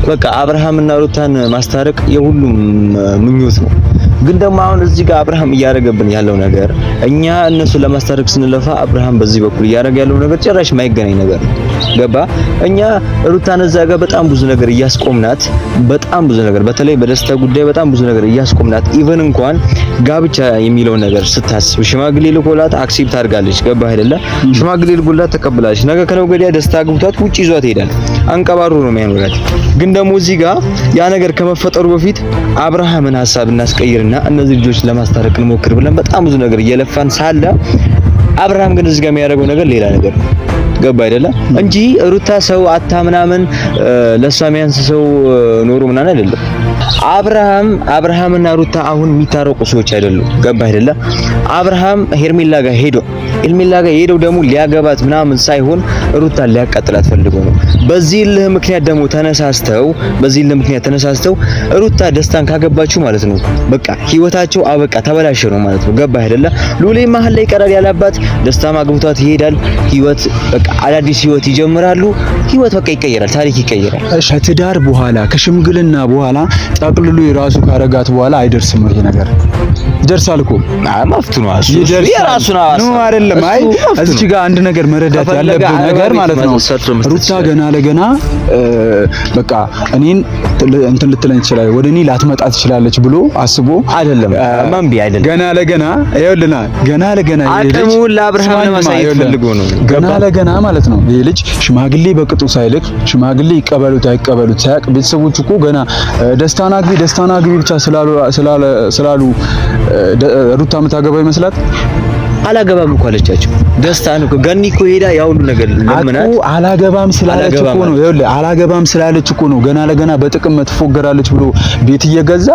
በቃ አብርሃምና ሩታን ማስታረቅ የሁሉም ምኞት ነው። ግን ደግሞ አሁን እዚህ ጋር አብርሃም እያደረገብን ያለው ነገር እኛ እነሱ ለማስታረቅ ስንለፋ አብርሃም በዚህ በኩል እያደረገ ያለው ነገር ጭራሽ ማይገናኝ ነገር ነው። ገባ? እኛ ሩታን እዛ ጋር በጣም ብዙ ነገር እያስቆምናት፣ በጣም ብዙ ነገር በተለይ በደስታ ጉዳይ በጣም ብዙ ነገር እያስቆምናት፣ ኢቨን እንኳን ጋብቻ የሚለው ነገር ስታስብ ሽማግሌ ልኮላት አክሴፕት አድርጋለች። ገባ አይደለ? ሽማግሌ ልኮላት ተቀብላለች። ነገ ከነገ ወዲያ ደስታ አግብቷት ውጪ ይዟት ይሄዳል። አንቀባሩ ነው የሚያኖራት። ግን ደግሞ እዚህ ጋር ያ ነገር ከመፈጠሩ በፊት አብርሃምን ሐሳብ እናስቀይርና እነዚህ ልጆች ለማስታረቅ እንሞክር ብለን በጣም ብዙ ነገር እየለፋን ሳለ አብርሃም ግን እዚህ ጋር የሚያደርገው ነገር ሌላ ነገር ነው። ገባ አይደለ? እንጂ ሩታ ሰው አታ ምናምን ለሷ የሚያንስ ሰው ኖሮ ምናምን አይደለም። አብርሃምና ሩታ አሁን የሚታረቁ ሰዎች አይደሉም። ገባ አይደለ? አብርሃም ሄርሜላ ጋር ሄደው ደግሞ ሊያገባት ምናምን ሳይሆን ሩታ ሊያቃጥላት ፈልገው ነው። በዚህ ልህ ምክንያት ደግሞ ተነሳስተው ሩታ ደስታን ካገባችሁ ማለት ነው በቃ ህይወታቸው አበቃ ተበላሸ ነው ማለት ነው። ገባ አይደለ? ሉሌ መሀል ላይ ቀራል ያላባት ደስታ ማግብቷት ይሄዳል። ህይወት በቃ አዳዲስ ህይወት ይጀምራሉ። ህይወት በቃ ይቀየራል፣ ታሪክ ይቀየራል። ከትዳር በኋላ ከሽምግልና በኋላ ጠቅልሎ የራሱ ካረጋት በኋላ አይደርስም ይሄ ነገር። ይደርሳል እኮ ማፍቱ ነው አሱ የራሱ ነው አይደለም። አይ እዚህ ጋር አንድ ነገር መረዳት ያለብን ነገር ማለት ነው ሩታ ገና ለገና በቃ እኔን እንትን ልትለኝ ትችላለች፣ ወደ እኔ ላትመጣ ትችላለች ብሎ አስቦ አይደለም። ማንቢ አይደለም ገና ለገና ይኸውልና ገና ለገና አቅሙን ለአብርሃም ለማሳየት ፈልጎ ነው። ገና ለገና ማለት ነው ይሄ ልጅ ሽማግሌ በቅጡ ሳይልክ ሽማግሌ ይቀበሉት አይቀበሉት ሳያቅ ቤተሰቦቹ እኮ ገና ደስታና ግቢ ብቻ ስላሉ ሩታ የምታገባ ይመስላት። አላገባም እኮ አለቻቸው። ደስታን እኮ ገኒ እኮ ሄዳ ያው ሁሉ ነገር ለምናት አላገባም ስላለች እኮ ነው። ይኸውልህ አላገባም ስላለች እኮ ነው ገና ለገና በጥቅም ትፎገራለች ብሎ ቤት እየገዛ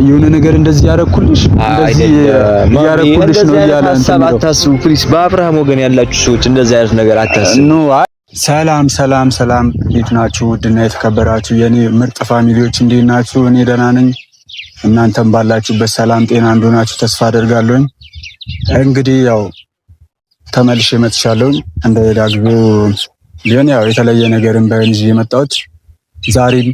የሆነ ነገር እንደዚህ ያረኩልሽ እንደዚህ ያረኩልሽ ነው እያለ ሐሳብ አታስቡ ፕሊስ። በአብርሃም ወገን ያላችሁ ሰዎች እንደዚህ አይነት ነገር አታስቡ። ሰላም እንዴት ናችሁ? ውድና የተከበራችሁ የኔ ምርጥ ፋሚሊዎች እንዴት ናችሁ? እኔ ደህና ነኝ። እናንተም ባላችሁበት ሰላም ጤና እንደሆናችሁ ተስፋ አደርጋለሁ። እንግዲህ ያው ተመልሼ መጥቻለሁ። እንደ ዳግሞ ቢሆን ያው የተለየ ነገርን በእንጂ የመጣሁት ዛሬም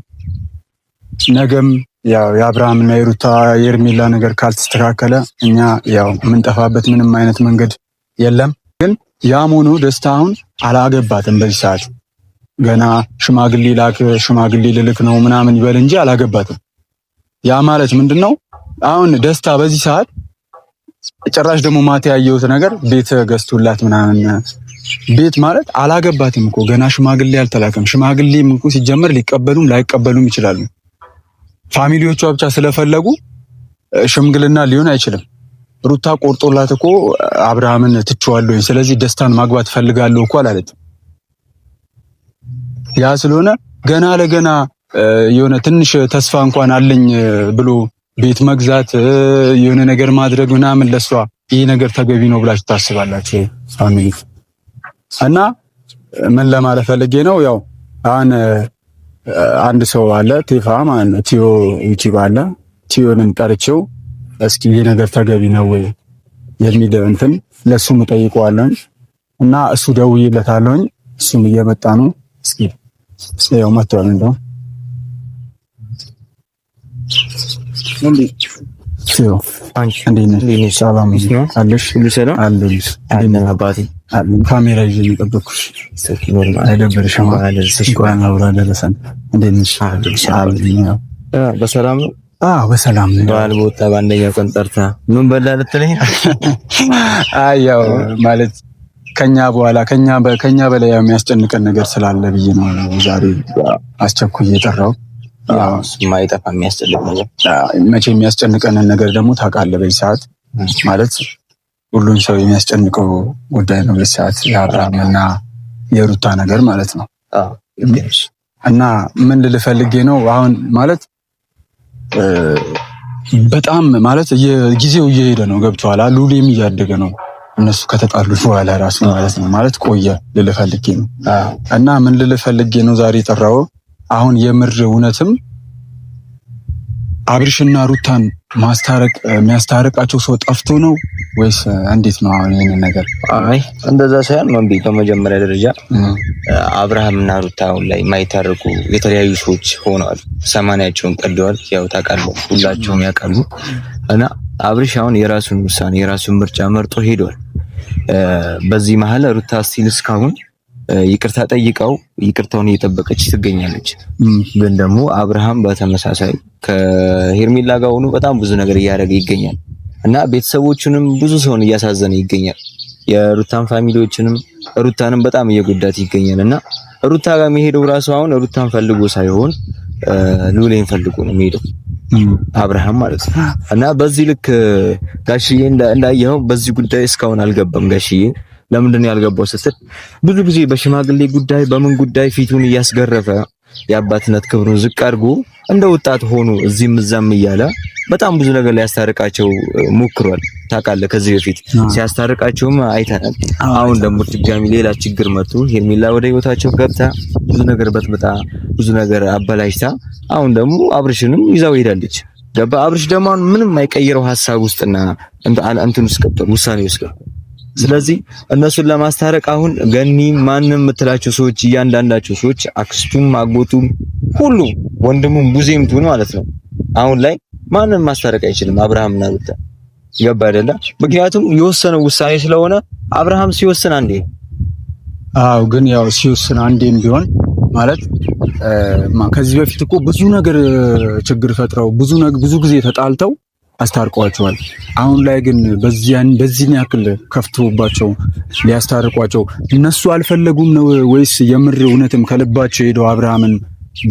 ነገም ያው የአብርሃምና የሩታ የሄርሜላ ነገር ካልተስተካከለ እኛ ያው የምንጠፋበት ምንም አይነት መንገድ የለም። ግን ያም ሆኖ ደስታ አሁን አላገባትም። በዚህ ሰዓት ገና ሽማግሌ ልልክ ነው ምናምን ይበል እንጂ አላገባትም። ያ ማለት ምንድነው? አሁን ደስታ በዚህ ሰዓት ጭራሽ ደግሞ ማታ ያየሁት ነገር ቤት ገዝቶላት ምናምን ቤት ማለት አላገባትም እኮ ገና ሽማግሌ አልተላከም። ሽማግሌም እኮ ሲጀመር ሊቀበሉም ላይቀበሉም ይችላሉ። ፋሚሊዎቿ ብቻ ስለፈለጉ ሽምግልና ሊሆን አይችልም። ሩታ ቆርጦላት እኮ አብርሃምን ትቼዋለሁ ስለዚህ ደስታን ማግባት ፈልጋለሁ እኮ አላለችም። ያ ስለሆነ ገና ለገና የሆነ ትንሽ ተስፋ እንኳን አለኝ ብሎ ቤት መግዛት የሆነ ነገር ማድረግ ምናምን ለሷ ይሄ ነገር ተገቢ ነው ብላችሁ ታስባላችሁ ፋሚሊ? እና ምን ለማለት ፈልጌ ነው ያው አሁን አንድ ሰው አለ ቴፋ ማለት ነው ቲዮ ዩቲዩብ አለ ቲዮንን ጠርቼው እስኪ ይሄ ነገር ተገቢ ነው ወይ የሚል እንትን ለሱ መጠይቀዋለሁ እና እሱ ደውዬለታለሁ። እሱም እየመጣ ነው። እስኪ ያው መጥቷል እንደው ሲዮ አንቺ እንዴት ሰላም አለሽ? ሰላም አለሽ? እንዴት አባቴ ካሜራ ይዤ እየጠበኩሽ ኖርማል አይደብርሽም? እንኳን አብራ ደረሰን። እንዴት ነሽ? በሰላም ነው? በሰላም ነው። በዓል ቦታ በአንደኛው ቀን ጠርታ ምን በላ ልትለኝ? ያው ማለት ከኛ በኋላ ከኛ በላይ የሚያስጨንቀን ነገር ስላለ ብዬ ነው ዛሬ አስቸኩዬ የጠራው። ማይጠፋ የሚያስጨንቅ ነገር መቼ የሚያስጨንቀንን ነገር ደግሞ ታውቃለህ። በዚህ ሰዓት ማለት ሁሉም ሰው የሚያስጨንቀው ጉዳይ ነው በዚህ ሰዓት የአብርሃምና የሩታ ነገር ማለት ነው። እና ምን ልፈልጌ ነው አሁን ማለት በጣም ማለት ጊዜው እየሄደ ነው። ገብቶሃል? ሉሌም እያደገ ነው። እነሱ ከተጣሉ በኋላ ራሱ ማለት ነው ማለት ቆየ ልፈልጌ ነው። እና ምን ልፈልጌ ነው ዛሬ የጠራው አሁን የምር እውነትም አብርሽና ሩታን ማስታረቅ የሚያስታርቃቸው ሰው ጠፍቶ ነው ወይስ እንዴት ነው? አሁን ይሄንን ነገር አይ እንደዛ ሳይሆን መንቢ በመጀመሪያ ደረጃ አብርሃምና ሩታ አሁን ላይ የማይታረቁ የተለያዩ ሰዎች ሆነዋል። ሰማንያቸውን ቀደዋል። ያው ታውቃለህ፣ ሁላቸውም ያውቃሉ። እና አብርሽ አሁን የራሱን ውሳኔ የራሱን ምርጫ መርጦ ሄዷል። በዚህ መሀል ሩታ ስቲል እስካሁን ይቅርታ ጠይቀው ይቅርታውን እየጠበቀች ትገኛለች። ግን ደግሞ አብርሃም በተመሳሳይ ከሄርሜላ ጋር ሆኖ በጣም ብዙ ነገር እያደረገ ይገኛል እና ቤተሰቦቹንም ብዙ ሰውን እያሳዘነ ይገኛል። የሩታን ፋሚሊዎችንም ሩታንም በጣም እየጎዳት ይገኛል እና ሩታ ጋር የሚሄደው ራሱ አሁን ሩታን ፈልጎ ሳይሆን ሉሌን ፈልጎ ነው የሚሄደው አብርሃም ማለት ነው። እና በዚህ ልክ ጋሽዬ እንዳየኸው በዚህ ጉዳይ እስካሁን አልገባም። ጋሽዬ ለምንድን ነው ያልገባው ስትል ብዙ ጊዜ በሽማግሌ ጉዳይ በምን ጉዳይ ፊቱን እያስገረፈ የአባትነት ክብሩን ዝቅ አድርጎ እንደ ወጣት ሆኖ እዚህም እዛም እያለ በጣም ብዙ ነገር ሊያስታርቃቸው ሞክሯል። ታውቃለህ፣ ከዚህ በፊት ሲያስታርቃቸውም አይተናል። አሁን ደግሞ ድጋሚ ሌላ ችግር መጥቶ ሄርሜላ ወደ ህይወታቸው ገብታ ብዙ ነገር በጥብጣ ብዙ ነገር አበላሽታ አሁን ደግሞ አብርሽንም ይዛው ሄዳለች። ገባ? አብርሽ ደግሞ አሁን ምንም የማይቀይረው ሀሳብ ውስጥና እንትን ውስጥ ገብቷል፣ ውሳኔ ውስጥ ገብቷል። ስለዚህ እነሱን ለማስታረቅ አሁን ገኒ ማንም የምትላቸው ሰዎች እያንዳንዳቸው ሰዎች አክስቱም አጎቱም ሁሉ ወንድሙም ቡዜም ትሁን ማለት ነው አሁን ላይ ማንም ማስታረቅ አይችልም አብርሃምና ሩታ። ገባ አይደለ? ምክንያቱም የወሰነው ውሳኔ ስለሆነ አብርሃም ሲወስን አንዴ አው ግን ያው ሲወስን አንዴም ቢሆን ማለት ከዚህ በፊት እኮ ብዙ ነገር ችግር ፈጥረው ብዙ ጊዜ ተጣልተው አስታርቋቸዋል። አሁን ላይ ግን በዚህ ያክል ከፍቶባቸው ሊያስታርቋቸው እነሱ አልፈለጉም ነው ወይስ የምር እውነትም ከልባቸው ሄደው አብርሃምን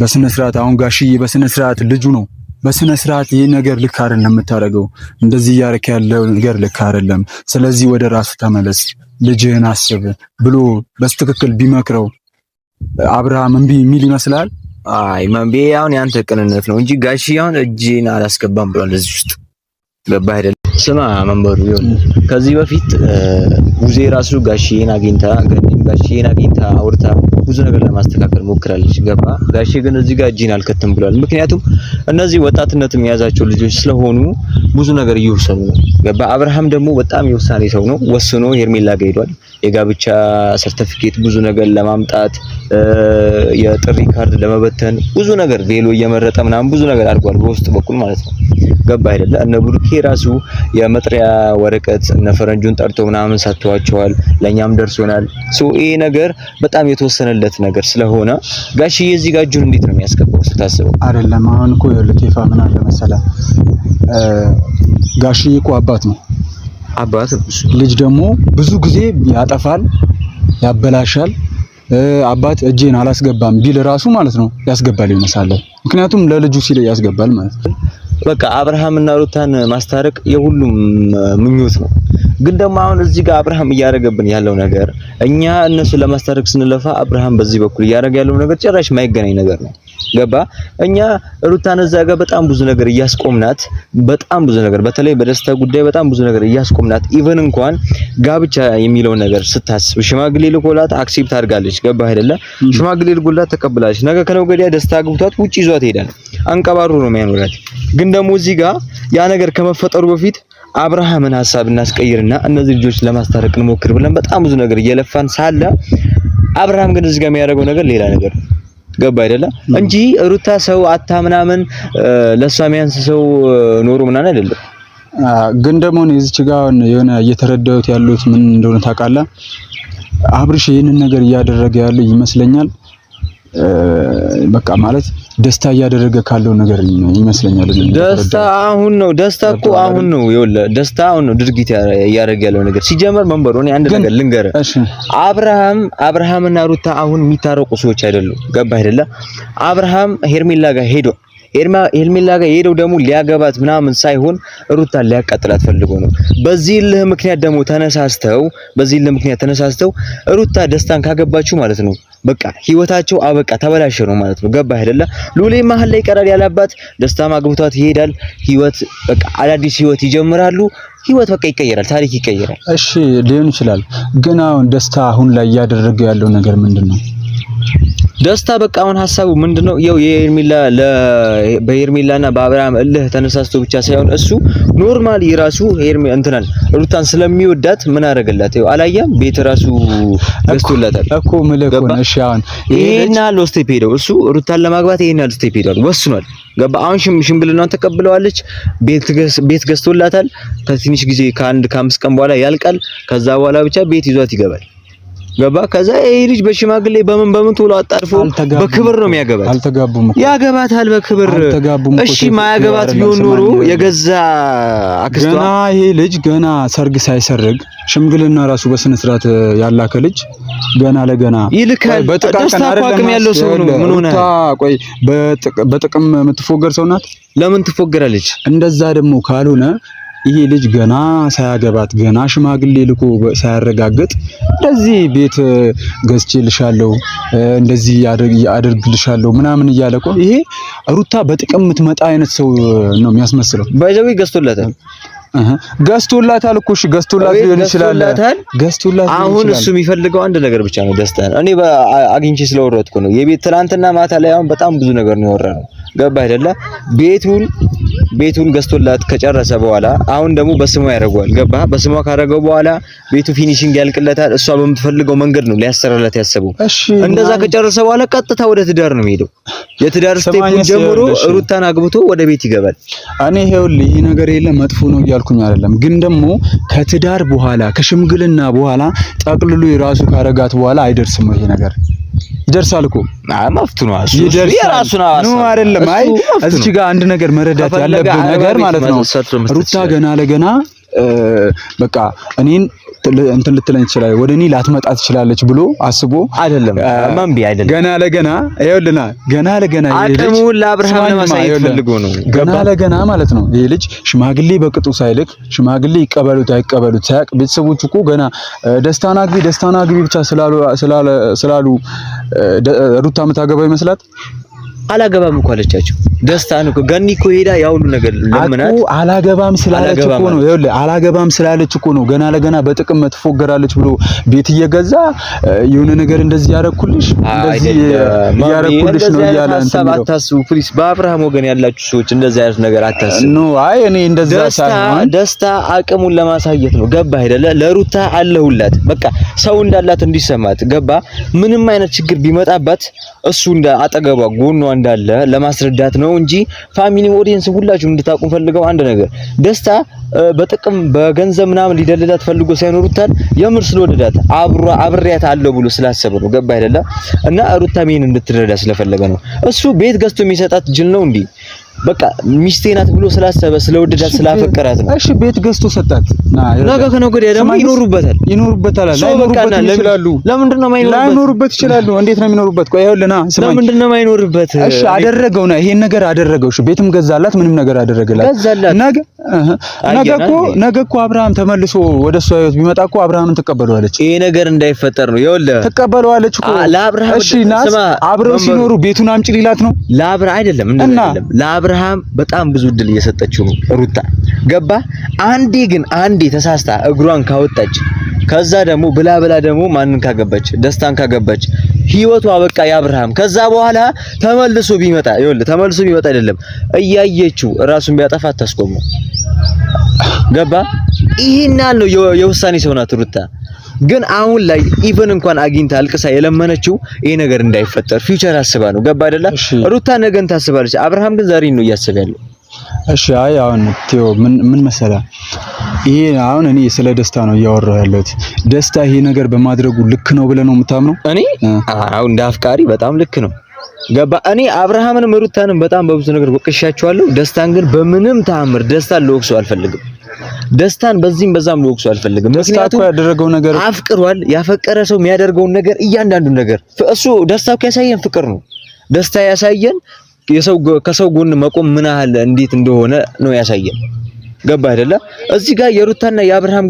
በስነ ስርዓት አሁን ጋሽዬ በስነ ስርዓት ልጁ ነው በስነ ስርዓት ይሄ ነገር ልክ አይደለም የምታደርገው፣ እንደዚህ እያደረክ ያለው ነገር ልክ አይደለም፣ ስለዚህ ወደ ራስ ተመለስ፣ ልጅህን አስብ ብሎ በስትክክል ቢመክረው አብርሃም እምቢ የሚል ይመስላል? አይ መንቤ አሁን ያንተ ቅንነት ነው እንጂ ጋሽዬ አሁን እጄን አላስገባም ብሏል እዚህ ውስጥ። ገባ አይደል? ስማ መንበሩ ይሁን ከዚህ በፊት ቡዜ ራሱ ጋሽዬን አግኝታ አውርታ ብዙ ነገር ለማስተካከል ሞክራለች። ገባ? ጋሽዬ ግን እዚህ ጋር እጄን አልከተም ብሏል። ምክንያቱም እነዚህ ወጣትነት የሚያዛቸው ልጆች ስለሆኑ ብዙ ነገር እየወሰኑ ነው። ገባ? አብርሃም ደግሞ በጣም የውሳኔ ሰው ነው። ወስኖ ሄርሜላ ጋር ሄዷል። የጋብቻ ሰርቲፊኬት ብዙ ነገር ለማምጣት የጥሪ ካርድ ለመበተን ብዙ ነገር ቬሎ እየመረጠ ምናምን ብዙ ነገር አድርጓል በውስጥ በኩል ማለት ነው። ገባ አይደለ? እነ ብሩኬ ራሱ የመጥሪያ ወረቀት እነ ፈረንጁን ጠርቶ ምናምን ሰጥቷቸዋል። ለኛም ደርሶናል። ይሄ ነገር በጣም የተወሰነለት ነገር ስለሆነ ጋሽዬ እዚህ ጋር እጁን እንዴት ነው የሚያስገባው ስታስበው? አይደለም አሁን እኮ ለቴፋ ምን አለ መሰለህ፣ ጋሽዬ እኮ አባት ነው። ልጅ ደግሞ ብዙ ጊዜ ያጠፋል፣ ያበላሻል። አባት እጄን አላስገባም ቢል ራሱ ማለት ነው ያስገባል ይመስላል። ምክንያቱም ለልጁ ሲል ያስገባል ማለት ነው። በቃ አብርሃምና ሩታን ማስታረቅ የሁሉም ምኞት ነው። ግን ደግሞ አሁን እዚህ ጋር አብርሃም እያደረገብን ያለው ነገር እኛ እነሱ ለማስታረቅ ስንለፋ አብርሃም በዚህ በኩል እያደረገ ያለው ነገር ጭራሽ የማይገናኝ ነገር ነው። ገባ? እኛ ሩታን እዛ ጋር በጣም ብዙ ነገር እያስቆምናት፣ በጣም ብዙ ነገር በተለይ በደስታ ጉዳይ በጣም ብዙ ነገር እያስቆምናት፣ ኢቭን እንኳን ጋብቻ የሚለው ነገር ስታስብ ሽማግሌ ልኮላት አክሴፕት አድርጋለች። ገባ አይደለ? ሽማግሌ ልኮላት ተቀብላለች። ነገ ከነገ ወዲያ ደስታ አግብቷት ውጪ ይዟት ሄዳል። አንቀባሩ ነው የሚያኖራት። ግን ደግሞ እዚህ ጋር ያ ነገር ከመፈጠሩ በፊት አብርሃምን ሐሳብ እናስቀይርና እነዚህ ልጆች ለማስታረቅ እንሞክር ብለን በጣም ብዙ ነገር እየለፋን ሳለ አብርሃም ግን እዚህ ጋር የሚያደርገው ነገር ሌላ ነገር። ገባ አይደለ? እንጂ ሩታ ሰው አታ ምናምን ለሷ የሚያንስ ሰው ኖሮ ምናምን አይደለም። ግን ደግሞ ነው እዚች ጋር የሆነ እየተረዳሁት ያሉት ምን እንደሆነ ታውቃለህ? አብርሽ ይሄንን ነገር እያደረገ ያለው ይመስለኛል በቃ ማለት ደስታ እያደረገ ካለው ነገር ይመስለኛል። ደስታ አሁን ነው። ደስታ እኮ አሁን ነው። ይኸውልህ ደስታ አሁን ነው ድርጊት እያደረገ ያለው ነገር ሲጀመር መንበሩ። እኔ አንድ ነገር ልንገርህ፣ አብርሃምና ሩታ አሁን የሚታረቁ ሰዎች አይደሉም። ገባ አይደለ? አብርሃም ሄርሜላ ጋር ሄዶ ሄርሜላ ጋር ሄደው ደግሞ ሊያገባት ምናምን ሳይሆን ሩታን ሊያቃጥላት ፈልጎ ነው። በዚህ ልህ ምክንያት ደግሞ ተነሳስተው ሩታ ደስታን ካገባችሁ ማለት ነው በቃ ህይወታቸው አበቃ ተበላሸ ነው ማለት ነው። ገባ አይደለ? ሉሌ መሀል ላይ ቀራል ያላባት ደስታ ማግብቷት ይሄዳል። ህይወት በቃ አዳዲስ ህይወት ይጀምራሉ። ህይወት በቃ ይቀየራል፣ ታሪክ ይቀየራል። እሺ ሊሆን ይችላል። ግን አሁን ደስታ አሁን ላይ እያደረገ ያለው ነገር ምንድነው? ደስታ በቃ አሁን ሐሳቡ ምንድነው? ያው በሄርሜላና በአብርሃም እልህ ተነሳስቶ ብቻ ሳይሆን እሱ ኖርማሊ ራሱ እንትናል ሩታን ስለሚወዳት ምን አደረገላት? ያው አላየም ቤት ራሱ ገዝቶላታል እኮ ምልኩን። እሺ አሁን ይሄና ስቴፕ ሄደው እሱ ሩታን ለማግባት ይሄና ስቴፕ ሄደው ወስኗል። ገባ? አሁን ሽምግልናውን ተቀብለዋለች። ቤት ገዝቶላታል። ከትንሽ ጊዜ ከ5 ቀን በኋላ ያልቃል። ከዛ በኋላ ብቻ ቤት ይዟት ይገባል። ገባ? ከዛ ይሄ ልጅ በሽማግሌ በምን ቶሎ አጣርፎ በክብር ነው የሚያገባት። አልተጋቡም እኮ ያገባታል በክብር። እሺ ማያገባት ቢሆን ኖሮ የገዛ አክስቷ ገና ይሄ ልጅ ገና ሰርግ ሳይሰርግ ሽምግልና ራሱ በስነ ስርዓት ያላከ ልጅ ገና ለገና ይልካል። ደስታ አቅም ያለው ሰው ነው። ምን ሆነ? ቆይ በጥቅም የምትፎገር ሰው ናት። ለምን ትፎገራለች? እንደዛ ደግሞ ካልሆነ ይሄ ልጅ ገና ሳያገባት ገና ሽማግሌ ልኮ ሳያረጋግጥ እንደዚህ ቤት ገዝቼልሻለሁ እንደዚህ አደርግልሻለሁ ምናምን እያለ እኮ ይሄ ሩታ በጥቅም የምትመጣ አይነት ሰው ነው የሚያስመስለው። ባይዘው ገዝቶላታል እኮ እሺ፣ ገዝቶላት ሊሆን ይችላል። አሁን እሱ የሚፈልገው አንድ ነገር ብቻ ነው፣ ደስታ ነው። እኔ አግኝቼ ስለወረድኩ ነው የቤት ትናንትና ማታ ላይ አሁን በጣም ብዙ ነገር ነው ያወራነው። ገባ አይደለ? ቤቱን ገዝቶላት ከጨረሰ በኋላ አሁን ደግሞ በስሟ ያደርገዋል። ገባ? በስሟ ካደረገው በኋላ ቤቱ ፊኒሺንግ ያልቅለታል። እሷ በምትፈልገው መንገድ ነው ሊያሰራላት ያሰበው። እንደዛ ከጨረሰ በኋላ ቀጥታ ወደ ትዳር ነው የሚሄደው። የትዳር ስቴፑን ጀምሮ ሩታን አግብቶ ወደ ቤት ይገባል። እኔ ይኸውልህ ይሄ ነገር የለም መጥፎ ነው እያልኩኝ አይደለም፣ ግን ደግሞ ከትዳር በኋላ ከሽምግልና በኋላ ጠቅልሎ የራሱ ካረጋት በኋላ አይደርስም ይሄ ነገር። ይደርሳል እኮ መፍቱ ነው እሱ የራሱን ነው አይደለም። አይ እዚህ ጋር አንድ ነገር መረዳት ያለብን ነገር ማለት ነው ሩታ ገና ለገና በቃ እኔን እንትን ልትለኝ ትችላለች፣ ወደ እኔ ላትመጣ ትችላለች ብሎ አስቦ አይደለም። ገና ለገና ይኸውልና ገና ለገና አቅሙን ለአብርሃም ለማሳየት ፈልጎ ነው። ገና ለገና ማለት ነው ይሄ ልጅ ሽማግሌ በቅጡ ሳይልክ ሽማግሌ ይቀበሉት አይቀበሉት ሳያቅ ቤተሰቦቹ እኮ ገና ደስታና ግቢ ብቻ ስላሉ ሩታ የምታገባው ይመስላት። አላገባም እኮ አለቻቸው። ደስታን እኮ ገኒ እኮ ሄዳ ያው ሁሉ ነገር ለምናት አላገባም ስላለች እኮ ነው። ይኸውልህ አላገባም ስላለች እኮ ነው ገና ለገና በጥቅም ትፎገራለች ብሎ ቤት እየገዛ የሆነ ነገር እንደዚህ ያረኩልሽ እንደዚህ ያረኩልሽ ነው እያለ እንትን ነው። አታስቡ ፕሊስ፣ በአብርሃም ወገን ያላችሁ ሰዎች እንደዚህ አይነት ነገር አታስቡ። ኖ አይ እኔ እንደዛ ሳይሆን ደስታ አቅሙን ለማሳየት ነው። ገባ አይደለ? ለሩታ አለሁላት በቃ ሰው እንዳላት እንዲሰማት። ገባ? ምንም አይነት ችግር ቢመጣባት እሱ እንደ አጠገቧ ጎኗ እንዳለ ለማስረዳት ነው እንጂ ፋሚሊ ኦዲየንስ ሁላችሁም እንድታቁም ፈልገው አንድ ነገር ደስታ በጥቅም በገንዘብ ምናምን ሊደልላት ፈልጎ ሳይኖሩታል የምር ስለወደዳት አብሬያት አለው ብሎ ስላሰበ ነው። ገባ አይደለ? እና ሩታ ምን እንድትረዳ ስለፈለገ ነው። እሱ ቤት ገዝቶ የሚሰጣት ጅል ነው እንዴ? በቃ ሚስቴ ናት ብሎ ስላሰበ ስለወደዳት ስላፈቀራት ነው። እሺ ቤት ገዝቶ ሰጣት። ነገ ከነገ ወዲያ ደግሞ ይኖሩበታል። ላይኖሩበት ይችላሉ። ለምንድን ነው የማይኖሩበት? ላይኖሩበት ይችላሉ። እንዴት ነው የሚኖሩበት? ቆይ ይኸውልህና ስማኝ፣ ለምንድን ነው የማይኖሩበት? እሺ አደረገው ነው ይሄን ነገር አደረገው። እሺ ቤትም ገዛላት፣ ምንም ነገር አደረገላት። ነገ እኮ አብርሃም ተመልሶ ወደሷ ህይወት ቢመጣ እኮ አብርሃምን ትቀበለዋለች። ይሄ ነገር እንዳይፈጠር ነው ይኸውልህ፣ ትቀበለዋለች እኮ ለአብርሃም። እሺ ናስ አብረው ሲኖሩ ቤቱን አምጪ ሊላት ነው ለአብርሃም አይደለም ለአብርሃም በጣም ብዙ እድል እየሰጠችው ነው ሩታ። ገባ? አንዴ ተሳስታ እግሯን ካወጣች ከዛ ደግሞ ብላ ደግሞ ማንን ካገባች ደስታን ካገባች ህይወቷ በቃ የአብርሃም። ከዛ በኋላ ተመልሶ ቢመጣ አይደለም እያየችው ራሱን ቢያጠፋ አታስቆመው። ገባ? ይሄናል ነው የውሳኔ ሰው ናት ሩታ። ግን አሁን ላይ ኢቨን እንኳን አግኝታ አልቅሳ የለመነችው ይሄ ነገር እንዳይፈጠር ፊውቸር አስባ ነው። ገባ አይደለ? ሩታ ነገን ታስባለች። አብርሃም ግን ዛሬ ነው እያሰበ ያለው። እሺ አይ አሁን ቴዎ ምን መሰላ፣ ይሄ አሁን እኔ ስለ ደስታ ነው እያወራሁ ያለሁት። ደስታ ይሄ ነገር በማድረጉ ልክ ነው ብለህ ነው የምታምነው? እኔ አሁን እንደ አፍቃሪ በጣም ልክ ነው። ገባ? እኔ አብርሃምንም ሩታንም በጣም በብዙ ነገር ወቅሻቸዋለሁ። ደስታን ግን በምንም ተአምር ደስታን ልወቅሰው አልፈልግም። ደስታን በዚህም በዛም ልወቅሰው አልፈልግም። ምክንያቱም ያደረገው ነገር አፍቅሯል። ያፈቀረ ሰው የሚያደርገውን ነገር እያንዳንዱን ነገር እሱ ደስታው ያሳየን ፍቅር ነው። ደስታ ያሳየን ከሰው ጎን መቆም ምን ያህል እንዴት እንደሆነ ነው ያሳየን። ገባ አይደለ? እዚህ ጋር የሩታና የአብርሃም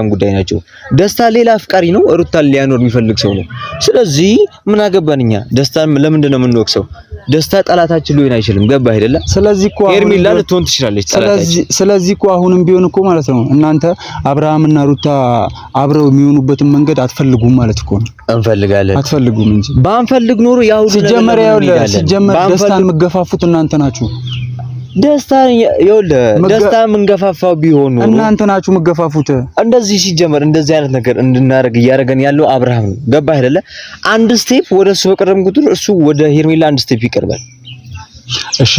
ጉዳይ ናቸው። ደስታ ሌላ አፍቃሪ ነው፣ ሩታን ሊያኖር የሚፈልግ ሰው ነው። ስለዚህ ምን አገባን እኛ? ደስታን ለምንድን ነው የምንወቅሰው? ደስታ ጠላታችን ሊሆን አይችልም። ገባ አይደለ? ስለዚህ እኮ ሄርሜላ ልትሆን ትችላለች ጠላታችን። ስለዚህ እኮ አሁንም ቢሆን እኮ ማለት ነው እናንተ አብርሃምና ሩታ አብረው የሚሆኑበትን መንገድ አትፈልጉም ማለት እኮ ነው። እንፈልጋለን። አትፈልጉም እንጂ ባንፈልግ ኖሮ ያው ሲጀመር ደስታን የምትገፋፉት እናንተ ናችሁ። ደስታን የምንገፋፋው ቢሆን ኖሮ እናንተ ናችሁ የምትገፋፉት። እንደዚህ ሲጀመር እንደዚህ አይነት ነገር እንድናደርግ እያደረገን ያለው አብርሃም ነው። ገባ አይደለ? አንድ ስቴፕ ወደ እሱ በቀረብን ቁጥር እሱ ወደ ሄርሜላ አንድ ስቴፕ ይቀርባል። እሺ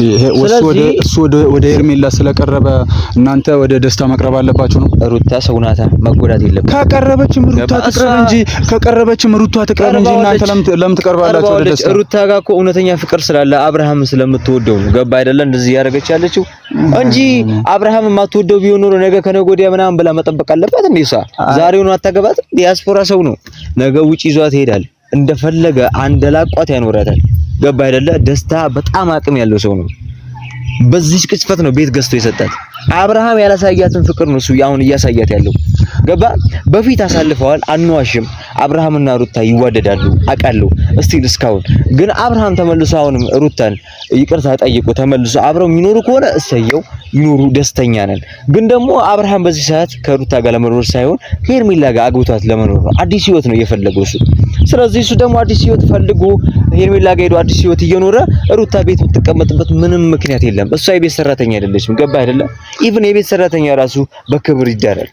እሱ ወደ ሄርሜላ ስለቀረበ እናንተ ወደ ደስታ መቅረብ አለባችሁ ነው። ሩታ ሰው ናታ፣ መጎዳት የለበትም። ከቀረበችም ሩታ ትቅረብ እንጂ እናንተ ለምን ትቀርባላችሁ ወደ ደስታ? ሩታ ጋር እኮ እውነተኛ ፍቅር ስላለ አብርሃም ስለምትወደው ነው። ገባ አይደለ? እንደዚህ ያደረገች ያለችው እንጂ አብርሃም የማትወደው ቢሆን ኖሮ ነገ ከነገ ወዲያ ምናምን ብላ መጠበቅ አለባት እንዴ? እሷ ዛሬውኑ አታገባት። ዲያስፖራ ሰው ነው። ነገ ውጪ ይዟት ይሄዳል። እንደፈለገ አንደላቋት ያኖራታል። ገባ አይደለ? ደስታ በጣም አቅም ያለው ሰው ነው። በዚህ ቅጽበት ነው ቤት ገዝቶ የሰጣት። አብርሃም ያላሳያትን ፍቅር ነው እሱ አሁን እያሳያት ያለው። ገባ? በፊት አሳልፈዋል፣ አንዋሽም። አብርሃምና ሩታ ይዋደዳሉ አውቃለሁ። እስቲል እስካሁን ግን አብርሃም ተመልሶ አሁንም ሩታን ይቅርታ ጠይቆ ተመልሶ አብረው የሚኖሩ ከሆነ እሰየው፣ ይኖሩ፣ ደስተኛ ነን። ግን ደግሞ አብርሃም በዚህ ሰዓት ከሩታ ጋር ለመኖር ሳይሆን ሄርሜላ ጋር አግብቷት ለመኖር ነው። አዲስ ህይወት ነው እየፈለገው እሱ። ስለዚህ እሱ ደግሞ አዲስ ህይወት ፈልጎ ሄርሜላ ጋር ሄዶ አዲስ ህይወት እየኖረ ሩታ ቤት የምትቀመጥበት ምንም ምክንያት የለም። እሷ የቤት ሰራተኛ አይደለችም። ገባ አይደለ? ኢቭን የቤት ሰራተኛ ራሱ በክብር ይዳራል።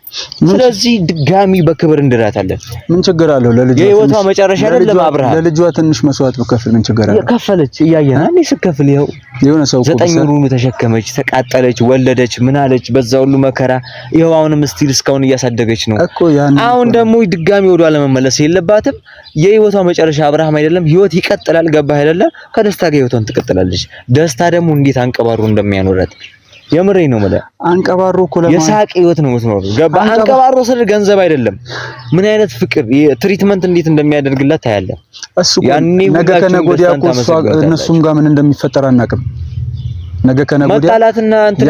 ስለዚህ ድጋሚ በክብር እንድራታለን። ምን ችግር አለው? ለልጇ የህይወቷ መጨረሻ አይደለም አብርሃም ለልጇ ትንሽ መስዋዕት ብከፍል ምን ችግር አለው? ከፈለች እያየና እኔ ስከፍል ይኸው የሆነ ሰው 9 ወር ሙሉ ተሸከመች፣ ተቃጠለች፣ ወለደች፣ ምን አለች፣ በዛ ሁሉ መከራ ይኸው አሁንም ስቲል እስካሁን እያሳደገች ነው እኮ ያን አሁን ደግሞ ድጋሚ ወደ ኋላ መመለስ የለባትም። የህይወቷ መጨረሻ አብርሃም አይደለም፣ ህይወት ይቀጥላል። ገባህ አይደለ? ከደስታ ጋር ህይወቷን ትቀጥላለች። ደስታ ደግሞ እንዴት አንቀባሩ እንደሚያኖራት የምሬን ነው ማለት አንቀባሮ እኮ የሳቅ ህይወት ነው የምትኖረው። ገባ? አንቀባሮ ስለ ገንዘብ አይደለም። ምን አይነት ፍቅር ትሪትመንት እንዴት እንደሚያደርግላት ታያለህ። እሱ ነገ ከነገ ወዲያ እኮ እነሱም ጋር ምን እንደሚፈጠር አናውቅም። ነገ ከነገ ወዲያ መጣላትና እንትን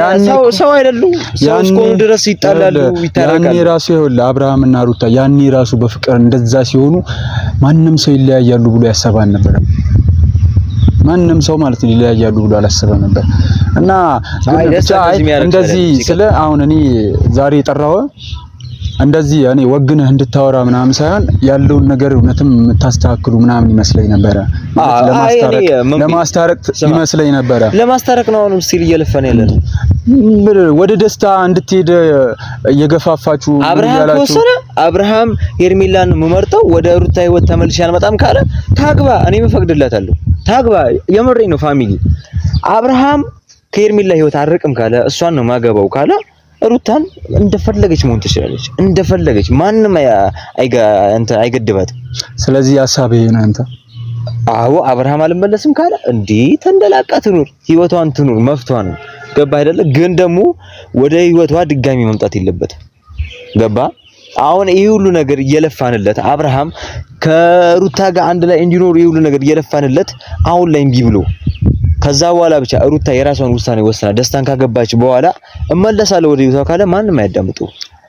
ሰው አይደሉም። ሰው እስከሆኑ ድረስ ይጣላሉ፣ ይታረቃሉ። ያኔ ራሱ ይኸውልህ አብርሃምና ሩታ ያኔ ራሱ በፍቅር እንደዛ ሲሆኑ ማንም ሰው ይለያያሉ ብሎ ያሰባ አልነበረም። ማንም ሰው ማለት ይለያያሉ ብሎ አላሰበም ነበር። እና እንደዚህ ስለ አሁን እኔ ዛሬ የጠራው እንደዚህ እኔ ወግነህ እንድታወራ ምናምን ሳይሆን ያለውን ነገር እውነትም የምታስተካክሉ ምናምን ይመስለኝ ነበረ። ለማስታረቅ ይመስለኝ ነበረ። ለማስታረቅ ነው አሁንም ስቲል እየለፈነ ያለ ነው። ወደ ደስታ እንድትሄድ እየገፋፋችሁ አብርሃም ሄርሜላን መመርጠው ወደ ሩታ ህይወት ተመልሼ አልመጣም ካለ ታግባ፣ እኔም እፈቅድላታለሁ። ታግባ፣ የምሬን ነው ፋሚሊ። አብርሃም ከሄርሜላ ህይወት አርቅም ካለ እሷን ነው ማገባው ካለ ሩታን እንደፈለገች መሆን ትችላለች። እንደፈለገች ማንም አይገድባትም። ስለዚህ ሐሳብህ ነው አንተ። አዎ አብርሃም አልመለስም ካለ እንዴ ተንደላቃ ትኑር፣ ህይወቷን ትኑር፣ መፍቷ ነው። ገባ አይደለ? ግን ደግሞ ወደ ህይወቷ ድጋሚ መምጣት የለበትም። ገባ? አሁን ይሄ ሁሉ ነገር እየለፋንለት አብርሃም ከሩታ ጋር አንድ ላይ እንዲኖር ይሄ ሁሉ ነገር እየለፋንለት አሁን ላይ እምቢ ብሎ ከዛ በኋላ ብቻ ሩታ የራሷን ውሳኔ ወስና ደስታን ካገባች በኋላ እመለሳለሁ ወደ ህይወቷ ካለ ማንም አያዳምጡ።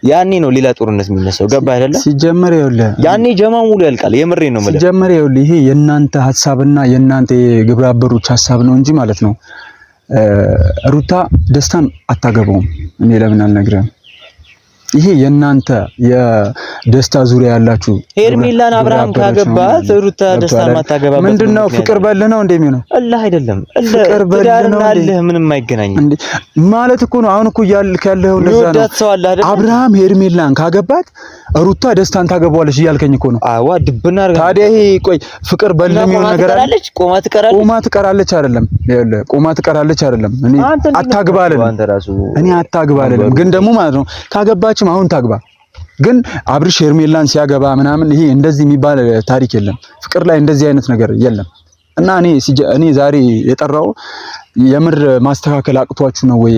ያኔ ነው ሌላ ጦርነት የሚነሳው። ገባ አይደለ? ሲጀመር ይኸውልህ ያኔ ጀማ ሙሉ ያልቃል። የምሬን ነው ማለት ሲጀመር ይኸውልህ ይሄ የእናንተ ሐሳብና የእናንተ ግብረ አበሮች ሐሳብ ነው እንጂ ማለት ነው ሩታ ደስታን አታገባውም። እኔ ለምን አልነግርህም? ይሄ የእናንተ የደስታ ዙሪያ ያላችሁ ሄርሜላን አብርሃም ካገባት ሩታ ደስታ ማታገባበት ምንድነው? ፍቅር በል ነው እንደሚሆነው አላህ አይደለም። ፍቅር በል ነው አላህ ምንም አይገናኝም እንዴ ማለት እኮ ነው። አሁን እኮ ያልከው ለዛ ነው። አብርሃም ሄርሜላን ካገባት ሩታ ደስታን ታገባዋለች እያልከኝ እኮ ነው። አዋ ድብና አርጋ ታዲያ ይሄ ቆይ ፍቅር በል ነው የሚሆን ነገር አለች። ቆማ ትቀራለች አይደለም? ይኸውልህ ቆማ ትቀራለች አይደለም? እኔ አታግባ አይደለም፣ እኔ አታግባ አይደለም። ግን ደግሞ ማለት ነው ካገባችም አሁን ታግባ። ግን አብርሽ ሄርሜላን ሲያገባ ምናምን ይሄ እንደዚህ የሚባል ታሪክ የለም። ፍቅር ላይ እንደዚህ አይነት ነገር የለም። እና እኔ ዛሬ የጠራው የምር ማስተካከል አቅቷችሁ ነው ወይ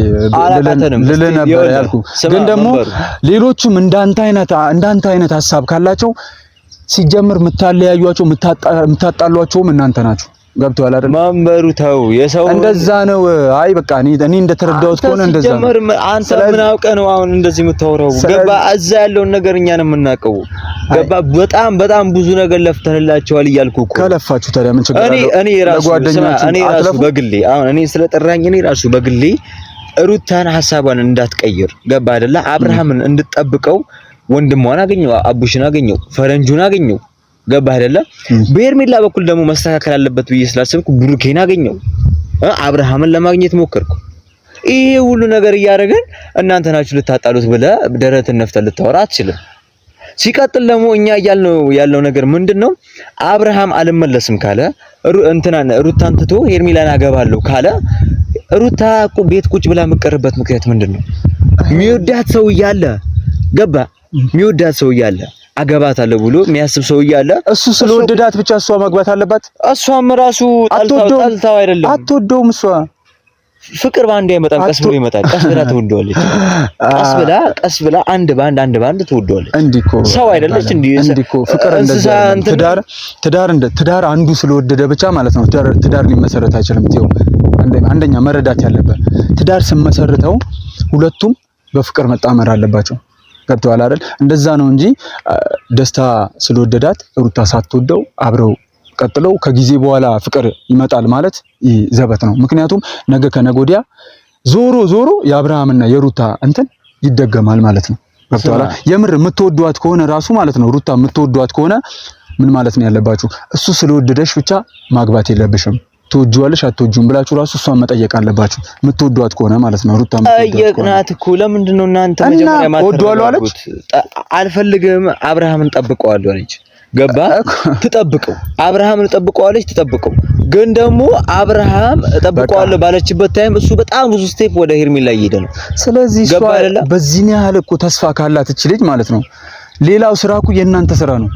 ልልህ ነበር ያልኩ። ግን ደግሞ ሌሎችም እንዳንተ አይነት ሐሳብ ካላቸው ሲጀምር የምታለያዩአቸው የምታጣሏቸውም እናንተ ናችሁ። ገብቶሃል አይደል? መንበሩ ተው የሰው እንደዛ ነው። አይ በቃ እኔ እንደተረዳሁት ከሆነ እንደዛ ነው። አንተ ምን አውቀህ ነው አሁን እንደዚህ የምታወራው? ገባ እዛ ያለውን ነገር እኛ ነን የምናውቀው። ገባ በጣም ብዙ ነገር ለፍተንላቸዋል እያልኩ እኮ ከለፋችሁ ታዲያ ምን ችግር አለው? እኔ ራሱ በግሌ አሁን እኔ ስለጠራኝ እኔ ራሱ በግሌ ሩታን ሐሳቧን እንዳትቀይር ገባ አይደለ? አብርሃምን እንድትጠብቀው ወንድሟን አገኘው፣ አቡሽን አገኘው፣ ፈረንጁን አገኘው ገባ አይደለ? በሄርሜላ በኩል ደግሞ መስተካከል አለበት ብዬ ስላሰብኩ ብሩኬን አገኘው፣ አብርሃምን ለማግኘት ሞከርኩ። ይሄ ሁሉ ነገር እያደረገን እናንተ ናችሁ ልታጣሉት ብለህ ደረትን ነፍተህ ልታወራ አትችልም። ሲቀጥል ደግሞ እኛ ያለው ነገር ምንድነው? አብርሃም አልመለስም ካለ ሩታን ትቶ ሄርሜላን አገባለሁ ካለ ሩታ እኮ ቤት ቁጭ ብላ የምትቀርበት ምክንያት ምንድነው? የሚወዳት ሰው እያለ ገባ የሚወዳት ሰው እያለ አገባታለሁ ብሎ የሚያስብ ሰው እያለ እሱ ስለወደዳት ብቻ እሷ ማግባት አለባት። እሷም ራሱ ጠልታው አይደለም አትወደውም። እሷ ፍቅር ባንዴ አይመጣም፣ ቀስ ብሎ ይመጣል። ቀስ ብላ ትወደዋለች። ቀስ ብላ አንድ ባንድ ትወደዋለች። እንዲኮ ሰው አይደለች እንዲኮ ፍቅር እንደዛ ትዳር አንዱ ስለወደደ ብቻ ማለት ነው ትዳር ሊመሰረት አይችልም። ትየው አንደኛ መረዳት ያለበት ትዳር ስመሰርተው ሁለቱም በፍቅር መጣመር አለባቸው። ገብተዋል አይደል? እንደዛ ነው እንጂ ደስታ ስለወደዳት ሩታ ሳትወደው አብረው ቀጥለው ከጊዜ በኋላ ፍቅር ይመጣል ማለት ዘበት ነው። ምክንያቱም ነገ ከነገ ወዲያ ዞሮ የአብርሃምና የሩታ እንትን ይደገማል ማለት ነው። ገብተዋል? የምር የምትወዷት ከሆነ ራሱ ማለት ነው ሩታ የምትወዷት ከሆነ ምን ማለት ነው ያለባችሁ? እሱ ስለወደደሽ ብቻ ማግባት የለብሽም። ትወጂዋለሽ አትወጂውም ብላችሁ ራሱ እሷን መጠየቅ አለባችሁ። የምትወዷት ከሆነ ማለት ነው ሩታ ጠየቅናት እኮ ለምንድን ነው እናንተ መጀመሪያ ማትወዷት? አልፈልግም አብርሃምን ጠብቀዋለሁ አለች። ገባ ትጠብቀው አብርሃምን ጠብቀዋለች ትጠብቀው። ግን ደግሞ አብርሃም ጠብቀዋለሁ ባለችበት ታይም እሱ በጣም ብዙ ስቴፕ ወደ ሄርሜላ እየሄደ ነው። ስለዚህ እሷ በዚህ ያህል እኮ ተስፋ ካላት እቺ ልጅ ማለት ነው ሌላው ስራ እኮ የእናንተ ስራ ነው።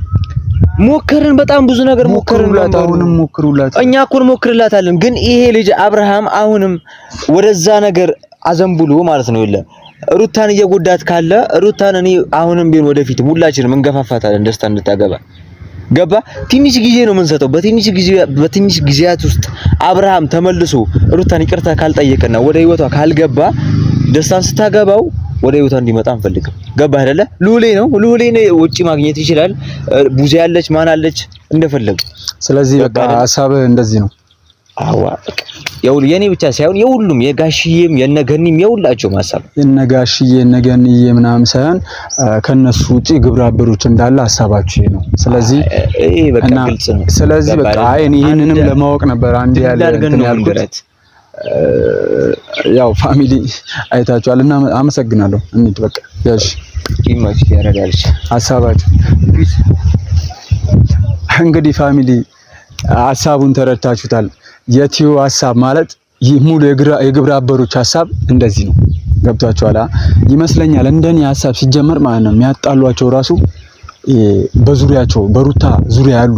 ሞከርን፣ በጣም ብዙ ነገር ሞከርንላት። አሁንም ሞክሩላት፣ እኛ እኮ ሞክርላታለን። ግን ይሄ ልጅ አብርሃም አሁንም ወደዛ ነገር አዘንብሎ ማለት ነው የለ ሩታን እየጎዳት ካለ ሩታን እኔ አሁንም ቢሆን ወደፊት ሁላችንም እንገፋፋታለን ደስታ እንድታገባ ገባ። ትንሽ ጊዜ ነው የምንሰጠው። በትንሽ ጊዜያት ውስጥ አብርሃም ተመልሶ ሩታን ይቅርታ ካልጠየቀና ወደ ህይወቷ ካልገባ ደስታን ስታገባው ወደ ህይወቷ እንዲመጣ አንፈልግም። ገባ አይደለ? ሉሌ ነው ውጪ ማግኘት ይችላል። ቡዜ ያለች ማን አለች እንደፈለጉ። ስለዚህ በቃ ሐሳብ እንደዚህ ነው። አዋ የኔ ብቻ ሳይሆን የሁሉም የጋሽዬም የነገኒም የሁላቸውም ሐሳብ የነጋሽዬ የነገኒዬ ምናምን ሳይሆን ከነሱ ውጪ ግብረ አበሮች እንዳለ ሐሳባችሁ ነው። ስለዚህ ይሄ በቃ ግልጽ ነው። ስለዚህ በቃ እኔ ይሄንንም ለማወቅ ነበር አንድ ያለ እንትን ያልኩት። ያው ፋሚሊ አይታችኋል እና አመሰግናለሁ። እንዴ በቃ ያሽ ቲማች ያረጋልሽ ሐሳባችሁ እንግዲህ ፋሚሊ ሐሳቡን ተረድታችሁታል። የቲዮ ሐሳብ ማለት ይህ ሙሉ የግብረ አበሮች ሐሳብ እንደዚህ ነው። ገብቷችኋል ይመስለኛል። እንደኔ ሐሳብ ሲጀመር ማለት ነው የሚያጣሏቸው ራሱ በዙሪያቸው በሩታ ዙሪያ ያሉ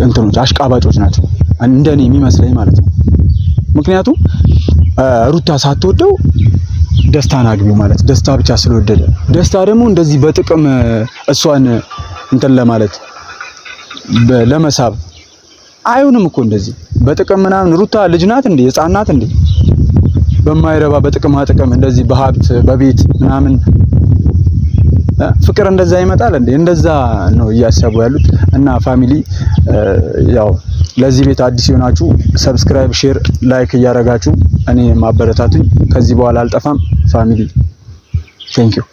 እንትኖች አሽቃባጮች ናቸው እንደኔ የሚመስለኝ ማለት ነው። ምክንያቱም ሩታ ሳትወደው ደስታን አግቢው ማለት ደስታ ብቻ ስለወደደ ደስታ ደግሞ እንደዚህ በጥቅም እሷን እንትን ለማለት ለመሳብ አይሆንም እኮ እንደዚህ በጥቅም ምናምን። ሩታ ልጅ ናት እንዴ? ሕፃን ናት እንዴ? በማይረባ በጥቅማ ጥቅም እንደዚህ በሀብት በቤት ምናምን ፍቅር እንደዛ ይመጣል እንዴ? እንደዛ ነው እያሰቡ ያሉት። እና ፋሚሊ ያው ለዚህ ቤት አዲስ የሆናችሁ ሰብስክራይብ፣ ሼር፣ ላይክ እያደረጋችሁ እኔ ማበረታቱኝ። ከዚህ በኋላ አልጠፋም ፋሚሊ። ቴንክ ዩ